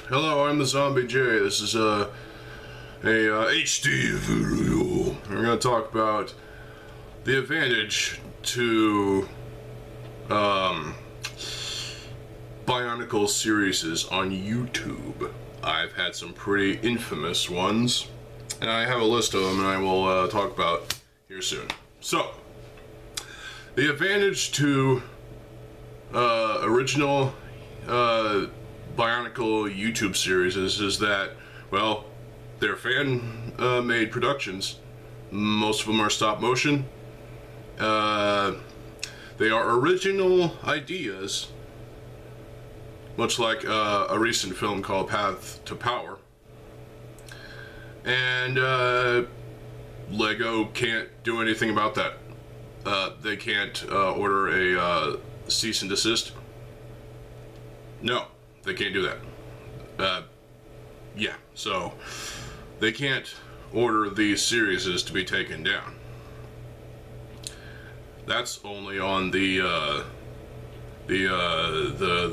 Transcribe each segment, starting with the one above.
Hello, I'm TheZOMBIEJ. This is a HD video. We're gonna talk about the advantage to Bionicle series on YouTube. I've had some pretty infamous ones, and I have a list of them, and I will talk about here soon. So, the advantage to original Bionicle YouTube series is that, well, they're fan-made productions. Most of them are stop motion. They are original ideas, much like a recent film called Path to Power. And Lego can't do anything about that. They can't order a cease and desist. No, they can't do that. Yeah, so they can't order these series to be taken down. That's only on the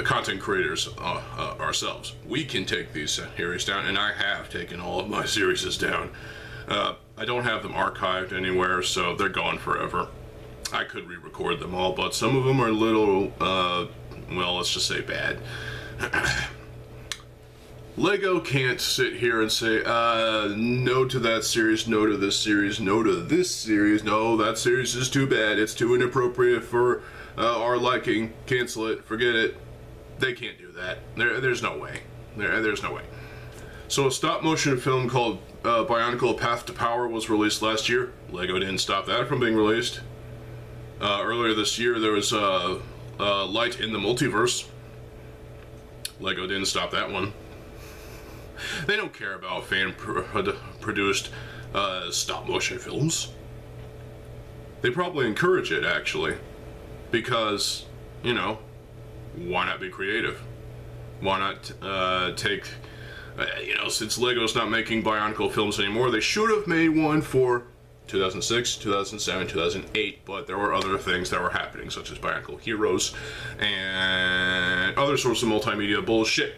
content creators ourselves. We can take these series down, and I have taken all of my series down. I don't have them archived anywhere, so they're gone forever. I could re-record them all, but some of them are a little, well, let's just say bad. Lego can't sit here and say, no to that series, no to this series, no to this series, no, that series is too bad, it's too inappropriate for our liking, cancel it, forget it. They can't do that. There's no way. There's no way. So a stop-motion film called Bionicle Path to Power was released last year. Lego didn't stop that from being released. Earlier this year there was Light in the Multiverse. Lego didn't stop that one. They don't care about fan-produced stop-motion films. They probably encourage it, actually, because, you know, why not be creative? Why not take, you know, since Lego's not making Bionicle films anymore, they should have made one for 2006, 2007, 2008, but there were other things that were happening, such as Bionicle Heroes and other sorts of multimedia bullshit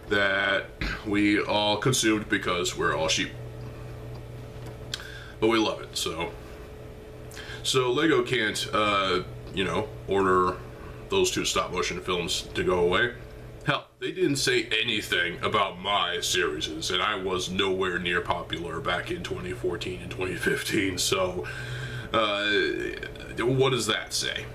that we all consumed because we're all sheep. But we love it, so Lego can't, you know, order those two stop-motion films to go away. Hell, they didn't say anything about my series, and I was nowhere near popular back in 2014 and 2015, so what does that say?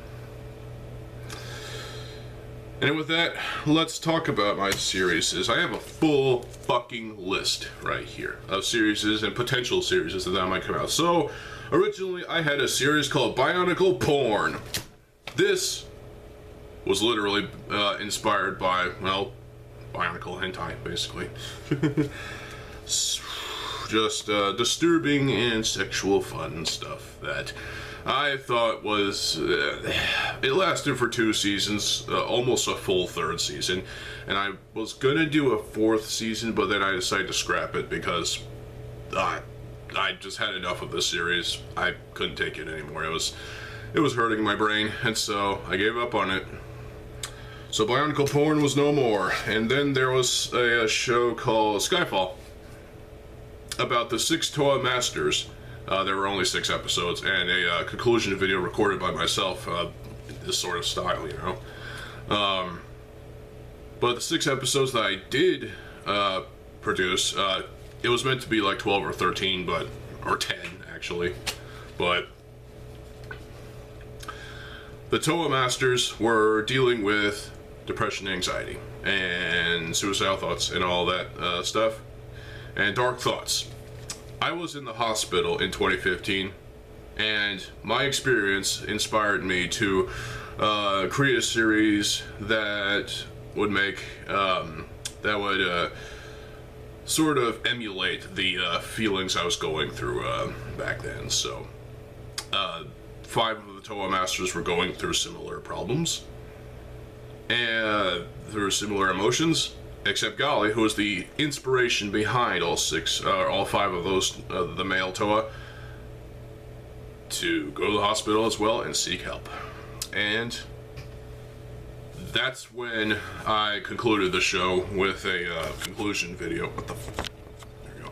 And with that, let's talk about my series. I have a full fucking list right here of series and potential series that might come out. So, originally I had a series called Bionicle Porn. This was literally inspired by, well, Bionicle hentai, basically. Just disturbing and sexual fun stuff that I thought was, it lasted for 2 seasons, almost a full 3rd season, and I was gonna do a 4th season, but then I decided to scrap it because I just had enough of this series. I couldn't take it anymore. It was hurting my brain, and so I gave up on it. So Bionicle Porn was no more, and then there was a show called Skyfall about the 6 Toa Masters. There were only 6 episodes, and a conclusion video recorded by myself, this sort of style, you know. But the 6 episodes that I did produce, it was meant to be like 12 or 13, or 10 actually, but the Toa Masters were dealing with depression, anxiety, and suicidal thoughts, and all that stuff, and dark thoughts. I was in the hospital in 2015, and my experience inspired me to create a series that would make, sort of emulate the feelings I was going through back then. So, 5 of the Toa Masters were going through similar problems, and there were similar emotions. Except Golly, who was the inspiration behind all 5 of those, the male Toa, to go to the hospital as well and seek help. And that's when I concluded the show with a conclusion video. What the f? There you go.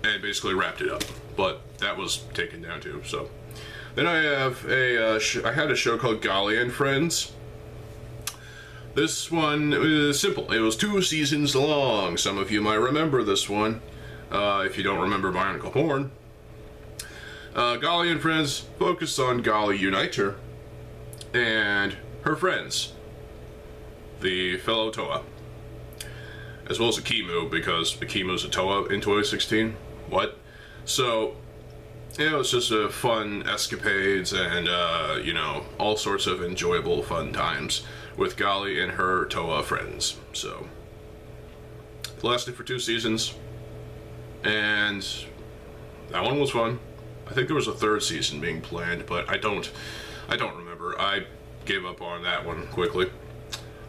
And basically wrapped it up. But that was taken down too. So then I have I had a show called Golly and Friends. This one was simple. It was 2 seasons long. Some of you might remember this one. If you don't remember Bionicle porn. Golly and Friends focused on Golly Uniter and her friends, the fellow Toa, as well as Akimu, because Akimu's a Toa in 2016. What? So, it was just fun escapades and, you know, all sorts of enjoyable fun times with Golly and her Toa friends. So, it lasted for 2 seasons, and that one was fun. I think there was a 3rd season being planned, but I don't remember. I gave up on that one quickly.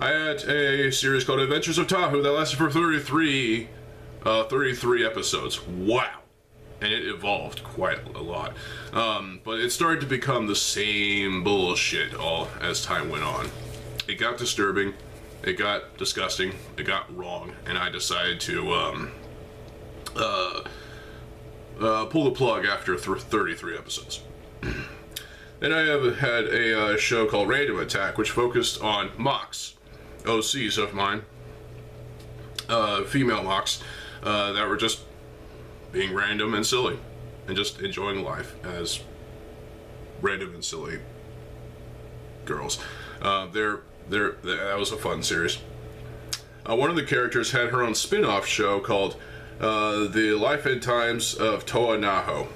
I had a series called Adventures of Tahu that lasted for 33 episodes. Wow. And it evolved quite a lot. But it started to become the same bullshit all as time went on. It got disturbing, it got disgusting, it got wrong, and I decided to pull the plug after 33 episodes. Then I have had a show called Random Attack, which focused on mocks, OCs of mine, female mocks, that were just being random and silly, and just enjoying life as random and silly girls. That was a fun series. One of the characters had her own spin-off show called The Life and Times of Toa Naho.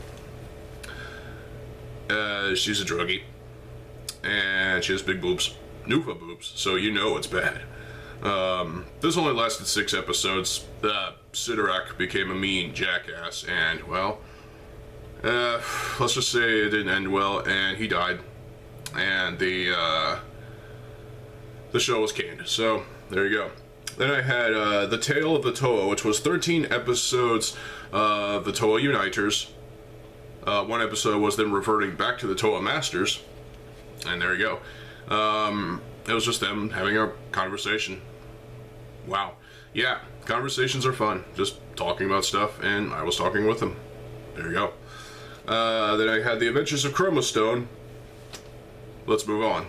She's a druggie, and she has big boobs, Nuva boobs, so you know it's bad. This only lasted 6 episodes. Sidorak became a mean jackass, and, well, let's just say it didn't end well, and he died, and the show was canned. So there you go. Then I had The Tale of the Toa, which was 13 episodes of the Toa Uniters. 1 episode was them reverting back to the Toa Masters, and there you go. It was just them having a conversation. Wow. Yeah, conversations are fun. Just talking about stuff, and I was talking with them. There you go. Then I had The Adventures of Chromostone. Let's move on.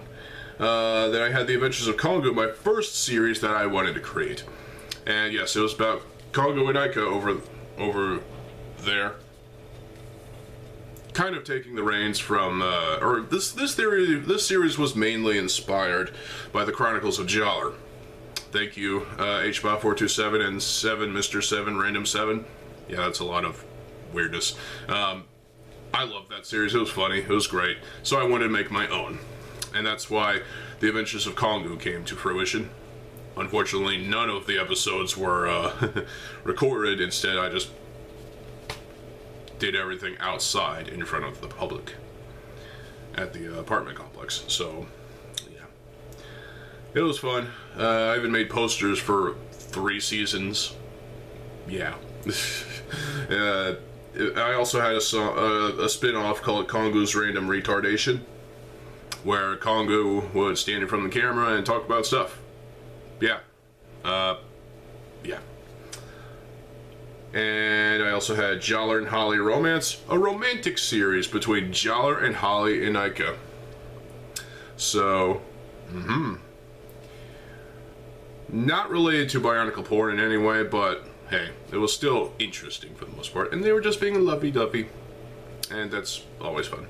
Then I had The Adventures of Kongo, my first series that I wanted to create. And yes, it was about Kongo and Aika over there. Kind of taking the reins from, this series was mainly inspired by the Chronicles of Jaller. Thank you, HBot427 and 7, Mr. 7, Random 7. Yeah, that's a lot of weirdness. I loved that series. It was funny. It was great. So I wanted to make my own. And that's why The Adventures of Kongo came to fruition. Unfortunately, none of the episodes were recorded. Instead, I just did everything outside in front of the public at the apartment complex. So, yeah. It was fun. I even made posters for 3 seasons. Yeah. I also had a spin-off called Kongo's Random Retardation, where Kongo would stand in front of the camera and talk about stuff. Yeah. Yeah. And I also had Jaller and Holly Romance, a romantic series between Jaller and Holly and Aika. So, not related to Bionicle porn in any way, but hey, it was still interesting for the most part. And they were just being lovey-dovey, and that's always fun.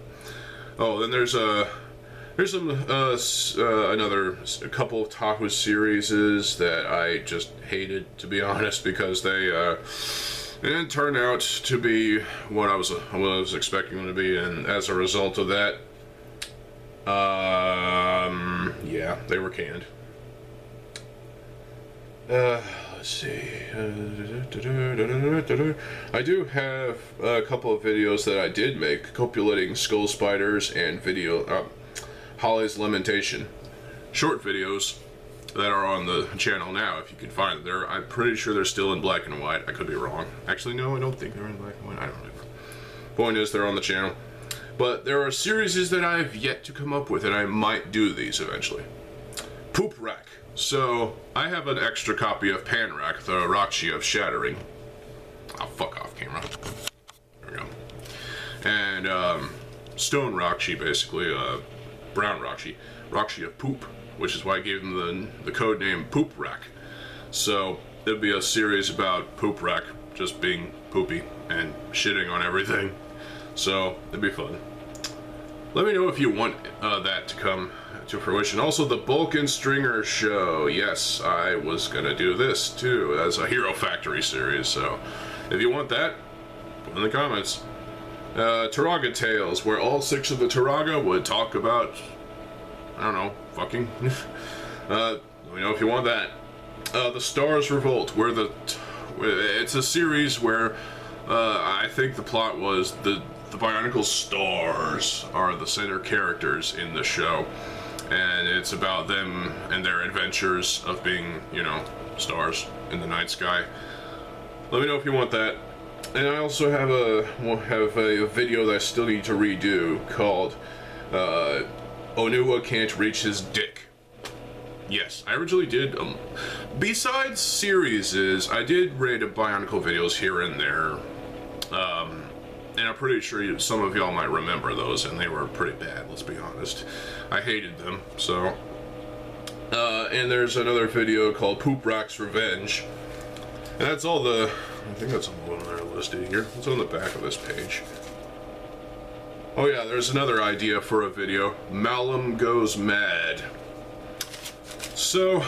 Oh, then there's some another couple of Tahu series that I just hated, to be honest, because they didn't turn out to be what I was expecting them to be, and as a result of that, yeah, they were canned. Let's see. I do have a couple of videos that I did make, copulating skull spiders and Holly's Lamentation. Short videos that are on the channel now, if you can find them. I'm pretty sure they're still in black and white. I could be wrong. Actually, no, I don't think they're in black and white. I don't know. Point is, they're on the channel. But there are series that I have yet to come up with, and I might do these eventually. Poop Rack. So, I have an extra copy of Pan Rack, the Rakshi of Shattering. Oh, fuck off, camera. There we go. And, Stone Rakshi, basically, Brown Rakshi. Rakshi of Poop, which is why I gave him the code name Poop Rack. So, it'll be a series about Poop Rack just being poopy and shitting on everything. So, it'd be fun. Let me know if you want that to come to fruition. Also, the Bulk and Stringer show. Yes, I was gonna do this too as a Hero Factory series. So, if you want that, put in the comments. Turaga Tales, where all 6 of the Turaga would talk about, I don't know, fucking. Let me know if you want that. The Stars Revolt, where it's a series where I think the plot was the Bionicle stars are the center characters in the show, and it's about them and their adventures of being, you know, stars in the night sky. Let me know if you want that. And I also have a video that I still need to redo called Onua Can't Reach His Dick. Yes, I originally did, besides series, I did rate Bionicle videos here and there, and I'm pretty sure some of y'all might remember those, and they were pretty bad, let's be honest. I hated them, so. And there's another video called Poop Rack's Revenge, and that's all I think that's all the one that are listed here. It's on the back of this page. Oh yeah, there's another idea for a video, Malum Goes Mad. So,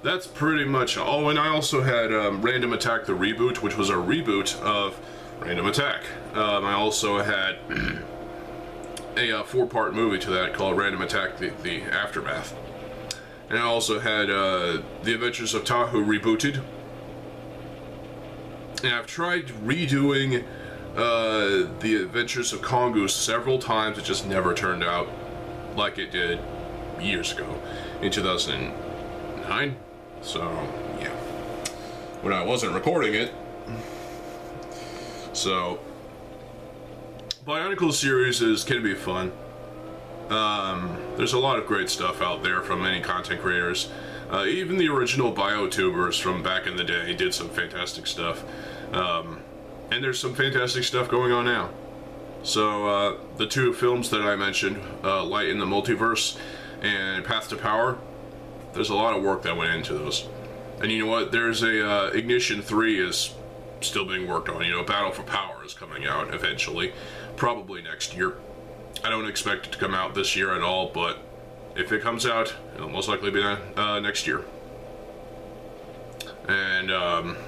that's pretty much all. Oh, and I also had Random Attack the Reboot, which was a reboot of Random Attack. I also had a 4-part movie to that called Random Attack the Aftermath. And I also had The Adventures of Tahu rebooted. And I've tried redoing The Adventures of Kongu several times. It just never turned out like it did years ago in 2009. So, yeah. When I wasn't recording it. So, Bionicle series can be fun. There's a lot of great stuff out there from many content creators. Even the original BioTubers from back in the day did some fantastic stuff. And there's some fantastic stuff going on now. So, the 2 films that I mentioned, Light in the Multiverse and Path to Power, there's a lot of work that went into those. And you know what? There's a Ignition 3 is still being worked on. You know, Battle for Power is coming out eventually, probably next year. I don't expect it to come out this year at all, but if it comes out, it'll most likely be next year. And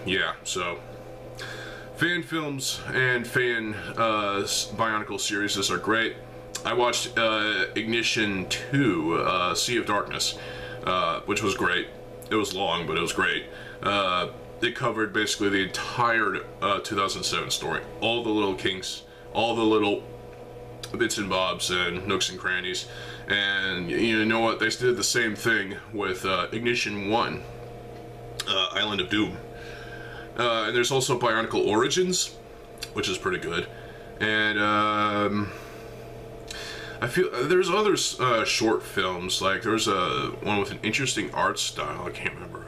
yeah, so fan films and fan Bionicle series are great. I watched Ignition 2, Sea of Darkness, which was great. It was long, but it was great. It covered basically the entire 2007 story. All the little kinks, all the little bits and bobs and nooks and crannies. And you know what? They did the same thing with Ignition 1, Island of Doom. And there's also Bionicle Origins, which is pretty good. And I feel there's other short films, like there's one with an interesting art style. I can't remember.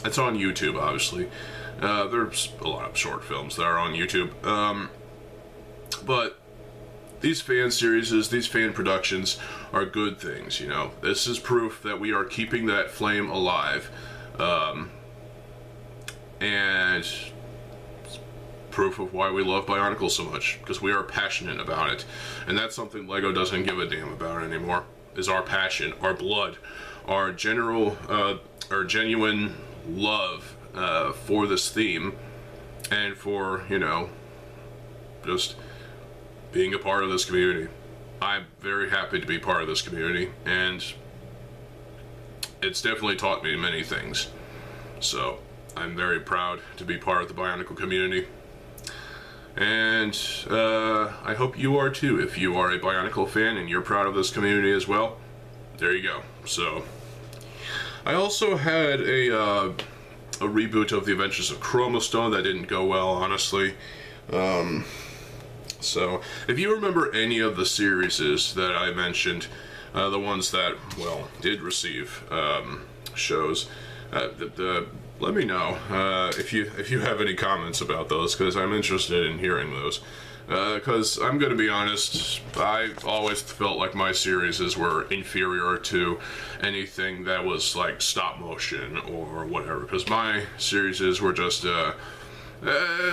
It's on YouTube, obviously. There's a lot of short films that are on YouTube. But these fan series, these fan productions are good things, you know. This is proof that we are keeping that flame alive. And proof of why we love Bionicle so much, because we are passionate about it. And that's something LEGO doesn't give a damn about anymore, is our passion, our blood, our genuine love for this theme, and for, you know, just being a part of this community. I'm very happy to be part of this community, and it's definitely taught me many things. So I'm very proud to be part of the Bionicle community. And I hope you are too. If you are a Bionicle fan and you're proud of this community as well, there you go. So I also had a reboot of The Adventures of Chromostone that didn't go well, honestly. So, if you remember any of the series that I mentioned, the ones that, well, did receive shows, let me know if you have any comments about those, because I'm interested in hearing those. Because I'm going to be honest, I always felt like my series were inferior to anything that was like stop motion or whatever, because my series were just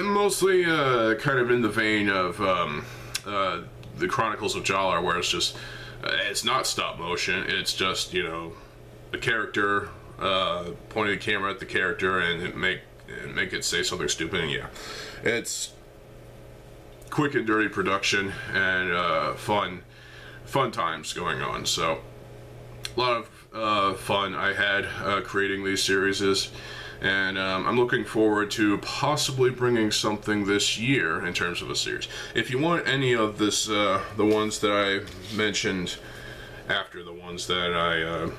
mostly kind of in the vein of the Chronicles of Jalar, where it's just it's not stop motion, it's just, you know, the character pointing the camera at the character and make it say something stupid. And yeah, it's quick and dirty production and fun times going on. So a lot of fun I had creating these series, and I'm looking forward to possibly bringing something this year in terms of a series. If you want any of this, the ones that I mentioned after the ones that I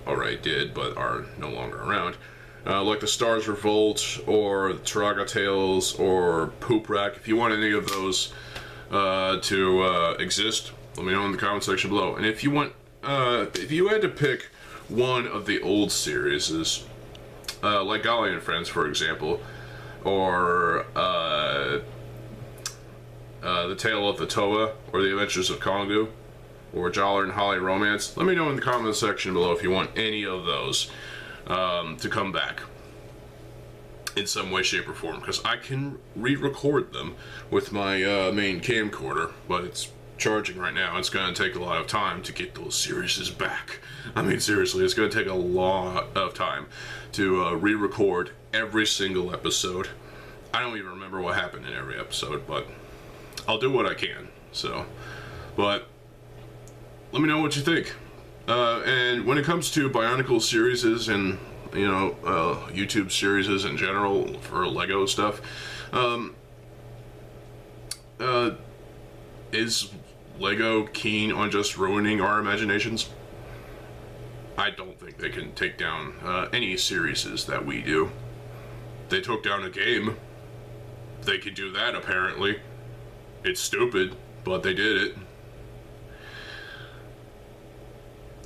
already did but are no longer around, like the Stars Revolt or the Taraga Tales or Poop Rack, if you want any of those to exist, let me know in the comment section below. And if you want, if you had to pick one of the old series, like Golly and Friends, for example, or The Tale of the Toa, or The Adventures of Kongu, or Jalar and Holly Romance, let me know in the comment section below if you want any of those to come back in some way, shape, or form, because I can re-record them with my main camcorder, but it's charging right now. It's going to take a lot of time to get those series back. I mean, seriously, it's going to take a lot of time to re-record every single episode. I don't even remember what happened in every episode, but I'll do what I can. So, but let me know what you think. And when it comes to Bionicle series and, you know, YouTube series in general for Lego stuff, is Lego keen on just ruining our imaginations? I don't think they can take down any series that we do. They took down a game. They can do that, apparently. It's stupid, but they did it.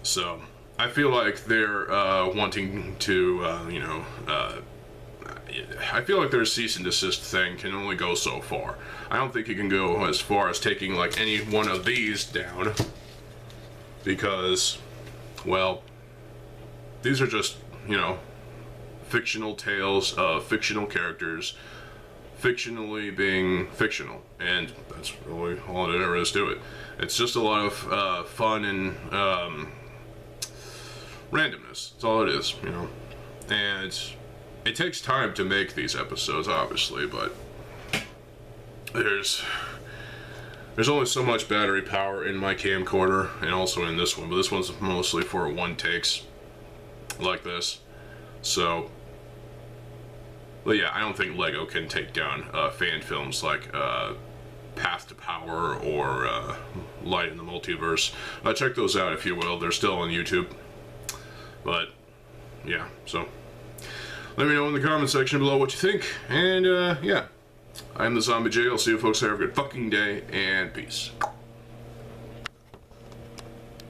So, I feel like they're wanting to, you know, I feel like their cease and desist thing can only go so far. I don't think it can go as far as taking, like, any one of these down, because, well, these are just, you know, fictional tales of fictional characters fictionally being fictional, and that's really all there is to it. It's just a lot of fun and randomness. That's all it is, you know. And it takes time to make these episodes, obviously, but there's only so much battery power in my camcorder, and also in this one, but this one's mostly for one takes like this. So, but yeah, I don't think Lego can take down fan films like Path to Power or Light in the Multiverse. Check those out if you will. They're still on YouTube. But yeah, so let me know in the comment section below what you think. And yeah, I'm TheZOMBIEJ. I'll see you folks there. Have a good fucking day, and peace.